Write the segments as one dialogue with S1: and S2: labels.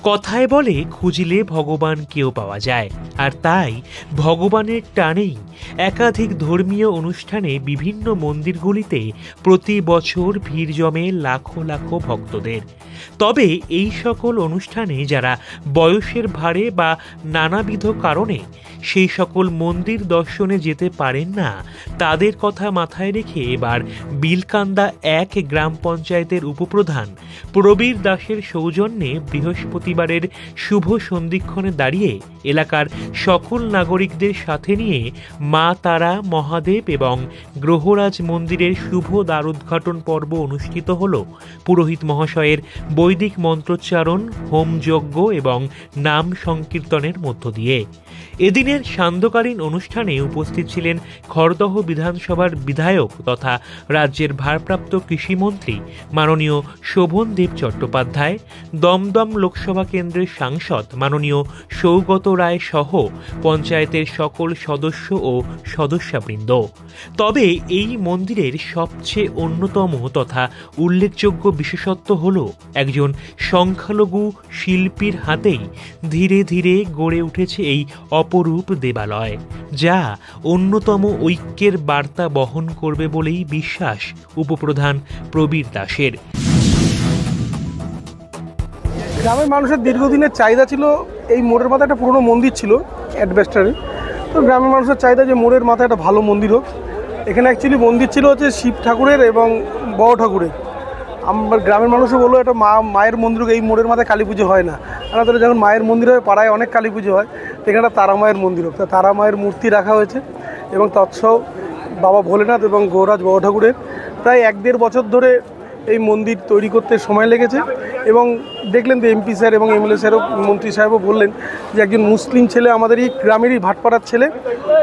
S1: কথায় বলে খুঁজলে ভগবান কেউ পাওয়া যায়, আর তাই ভগবানের টানেই একাধিক ধর্মীয় অনুষ্ঠানে বিভিন্ন মন্দিরগুলিতে প্রতি বছর ভিড় জমে লাখো লাখো ভক্তদের। তবে এই সকল অনুষ্ঠানে যারা বয়সের ভারে বা নানাবিধ কারণে সেই সকল মন্দির দর্শনে যেতে পারেন না, তাদের কথা মাথায় রেখে এবার বিলকান্দা ১ গ্রাম পঞ্চায়েতের উপপ্রধান প্রবীর দাসের সৌজন্যে বৃহস্পতিবারের শুভ সন্ধিক্ষণে দাঁড়িয়ে এলাকার সকল নাগরিকদের সাথে নিয়ে মা তারা, মহাদেব এবং গ্রহরাজ মন্দিরের শুভ দ্বারোদ্ঘাটন পর্ব অনুষ্ঠিত হল পুরোহিত মহাশয়ের বৈদিক মন্ত্রোচ্চারণ, হোমযজ্ঞ এবং নাম সংকীর্তনের মধ্য দিয়ে। এদিনের সান্ধ্যকালীন অনুষ্ঠানে উপস্থিত ছিলেন খড়দহ বিধানসভার বিধায়ক তথা রাজ্যের ভারপ্রাপ্ত কৃষিমন্ত্রী মাননীয় শোভনদেব চট্টোপাধ্যায়, দমদম লোকসভা কেন্দ্রের সাংসদ মাননীয় সৌগত রায় সহ পঞ্চায়েতের সকল সদস্য ও সদস্যবৃন্দ। তবে এই মন্দিরের সবচেয়ে অন্যতম তথা উল্লেখযোগ্য বিশেষত্ব হল একজন সংখ্যালঘু শিল্পীর হাতেই ধীরে ধীরে গড়ে উঠেছে এই অপরূপ দেবালয়, যা অন্যতম ঐক্যের বার্তা বহন করবে বলেই বিশ্বাস উপপ্রধান প্রবীর দাসের।
S2: গ্রামের মানুষের দীর্ঘদিনের চাহিদা ছিল, এই মোড়ের মাথায় একটা পুরনো মন্দির ছিল অ্যাডভেস্টারে। তো গ্রামের মানুষের চাহিদা যে মোড়ের মাথায় একটা ভালো মন্দির হোক। এখানে অ্যাকচুয়ালি মন্দির ছিল হচ্ছে শিব ঠাকুরের এবং বড় ঠাকুরের। আমার গ্রামের মানুষও বললো একটা মায়ের মন্দির, এই মোড়ের মাথায় কালী পুজো হয় না। আমাদের যখন মায়ের মন্দির হয়, পাড়ায় অনেক কালী পুজো হয়, এখানে তারা মায়ের মন্দির হোক। তা তারা মায়ের মূর্তি রাখা হয়েছে এবং তৎসহ বাবা ভোলেনাথ এবং গৌরাজ বড় ঠাকুরের প্রায় 1-1.5 বছর ধরে এই মন্দির তৈরি করতে সময় লেগেছে। এবং দেখলেন তো এমপি স্যার এবং এমএলএ স্যারও, মন্ত্রী সাহেবও বললেন যে একজন মুসলিম ছেলে, আমাদের এই গ্রামেরই ভাটপাড়ার ছেলে,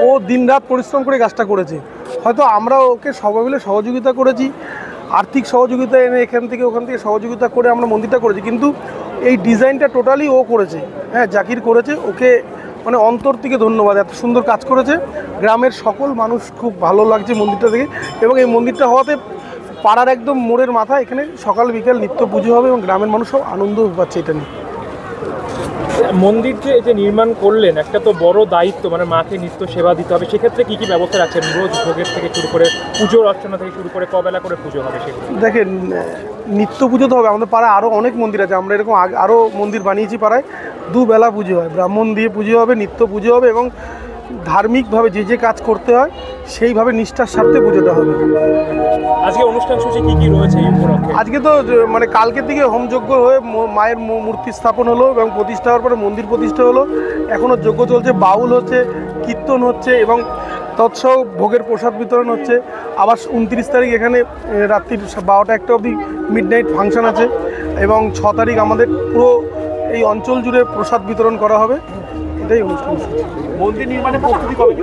S2: ও দিনরাত পরিশ্রম করে কাজটা করেছে। হয়তো আমরা ওকে সবাই মিলে সহযোগিতা করেছি, আর্থিক সহযোগিতা এনে এখান থেকে ওখান থেকে সহযোগিতা করে আমরা মন্দিরটা করেছি, কিন্তু এই ডিজাইনটা টোটালি ও করেছে। হ্যাঁ, জাকির করেছে। ওকে মানে অন্তর থেকে ধন্যবাদ, এত সুন্দর কাজ করেছে। গ্রামের সকল মানুষ খুব ভালো লাগছে মন্দিরটা থেকে। এবং এই মন্দিরটা হওয়াতে পাড়ার একদম মোড়ের মাথা, এখানে সকাল বিকেল নিত্য পুজো হবে এবং গ্রামের মানুষ সব আনন্দ পাচ্ছে এটা নিয়ে।
S3: মন্দির যে এই যে নির্মাণ করলেন, একটা তো বড় দায়িত্ব, মানে মাকে নিত্য সেবা দিতে হবে। সেক্ষেত্রে কী কী ব্যবস্থা রাখছেন? রোজ ভোগের থেকে শুরু করে পুজোর অর্চনা থেকে শুরু করে কবেলা করে পুজো হবে সেগুলো?
S2: দেখেন, নিত্য পুজো তো হবে। আমাদের পাড়ায় আরও অনেক মন্দির আছে, আমরা এরকম আরও মন্দির বানিয়েছি পাড়ায়। 2 বেলা পুজো হয়, ব্রাহ্মণ দিয়ে পুজো হবে, নিত্য পুজো হবে এবং ধার্মিকভাবে যে যে কাজ করতে হয় সেইভাবে নিষ্ঠার সাথে পুজোটা হবে।
S3: আজকে অনুষ্ঠান সূচি কী কী রয়েছে এই উপলক্ষে?
S2: আজকে তো মানে কালকের দিকে হোমযজ্ঞ হয়ে মায়ের মূর্তি স্থাপন হলো এবং প্রতিষ্ঠা হওয়ার পরে মন্দির প্রতিষ্ঠা হলো। এখনও যজ্ঞ চলছে, বাউল হচ্ছে, কীর্তন হচ্ছে এবং তৎসহ ভোগের প্রসাদ বিতরণ হচ্ছে। আবার 29 তারিখ এখানে রাত্রির 12টা-1টা অবধি মিডনাইট ফাংশন আছে এবং 6 তারিখ আমাদের পুরো এই অঞ্চল জুড়ে প্রসাদ বিতরণ করা হবে। এটাই অনুষ্ঠান।
S3: মন্দির নির্মাণের প্রস্তুতি কবে?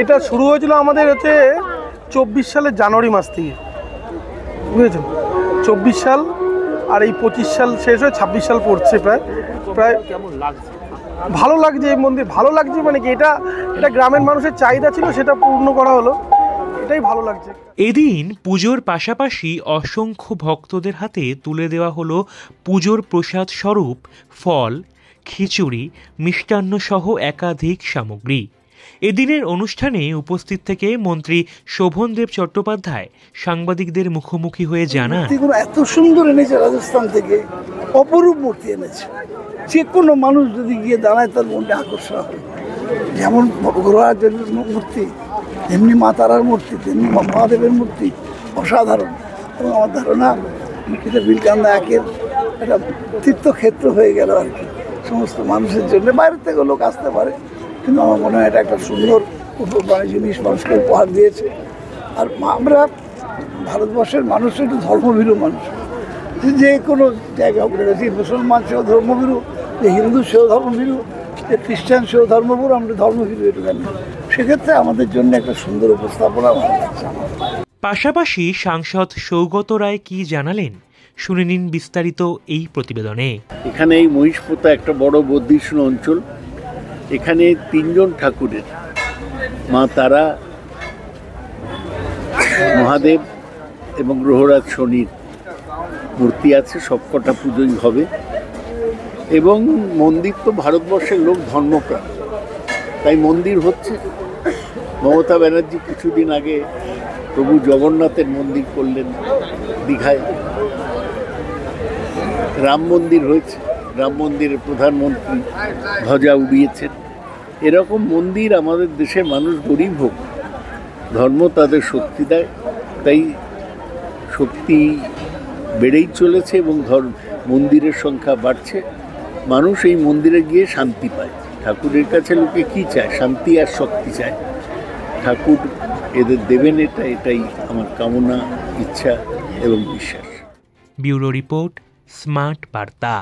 S2: এটা শুরু হয়েছিল আমাদের হচ্ছে 24 সালের জানুয়ারি মাস থেকে, বুঝেছেন? 24 সাল আর এই 25 সাল শেষ হয়ে 26 সাল পড়ছে। প্রায়
S3: কেমন লাগছে?
S2: ভালো লাগছে এই মন্দির, ভালো লাগছে মানে কি, এটা গ্রামের মানুষের চাহিদা ছিল, সেটা পূর্ণ করা হলো, এটাই ভালো লাগছে।
S1: এদিন পুজোর পাশাপাশি অসংখ্য ভক্তদের হাতে তুলে দেওয়া হলো পুজোর প্রসাদ স্বরূপ ফল, খিচুড়ি, মিষ্টান্ন সহ একাধিক সামগ্রী। এদিনের অনুষ্ঠানে উপস্থিত থেকে মন্ত্রী শোভনদেব চট্টোপাধ্যায় সাংবাদিকদের মুখোমুখি হয়ে জানান,
S4: এত সুন্দর এনেছে, রাজস্থান থেকে অপরূপ মূর্তি এনেছে। যে কোনো মানুষ যদি গিয়ে দাঁড়ায় তার মনে আকর্ষণ হবে। যেমন গ্রহরাজের মূর্তি, তেমনি মা তারার মূর্তি, তেমনি মহাদেবের মূর্তি অসাধারণ। এবং আমার ধারণা এটা বিলকান্দা 1-এর একটা তীর্থক্ষেত্র হয়ে গেল আর কি সমস্ত মানুষের জন্য। বাইরের থেকে লোক আসতে পারে, কিন্তু আমার মনে হয় এটা একটা সুন্দর জিনিস মানুষকে উপহার দিয়েছে। আর আমরা ভারতবর্ষের মানুষ একটু ধর্মভীরু মানুষ, যে কোনো জায়গা উপরে গেছি, মুসলমান সেও ধর্মভীরু, যে হিন্দু সেও ধর্মভীরু, যে খ্রিস্টান সেও ধর্মভীরু, আমরা ধর্মভীরু একটুখানি। সেক্ষেত্রে আমাদের জন্য একটা সুন্দর উপস্থাপনা ভালো লাগছে।
S1: পাশাপাশি সাংসদ সৌগত রায় কি জানালেন শুনে নিন বিস্তারিত এই প্রতিবেদনে।
S5: এখানে এই মহিষপোতা একটা বড় বর্ধিষ্ণু অঞ্চল। এখানে 3জন ঠাকুরের, মা তারা, মহাদেব এবং গ্রহরাজ শনির মূর্তি আছে। সবকটা পুজোই হবে এবং মন্দির তো ভারতবর্ষের লোক ধর্মপ্রাণ, তাই মন্দির হচ্ছে। মমতা ব্যানার্জি কিছুদিন আগে প্রভু জগন্নাথের মন্দির করলেন দীঘায়। রাম মন্দির হয়েছে, রাম মন্দিরের প্রধানমন্ত্রী ধ্বজা উড়িয়েছেন। এরকম মন্দির আমাদের দেশের মানুষ গরিব হোক, ধর্ম তাদের শক্তি দেয়, তাই শক্তি বেড়েই চলেছে এবং মন্দিরের সংখ্যা বাড়ছে। মানুষ এই মন্দিরে গিয়ে শান্তি পায়। ঠাকুরের কাছে লোকে কি চায়? শান্তি আর শক্তি চায়। ঠাকুর এদের দেবেন, এটাই আমার কামনা, ইচ্ছা এবং বিশ্বাস।
S1: ব্যুরো রিপোর্ট, স্মার্ট বার্তা।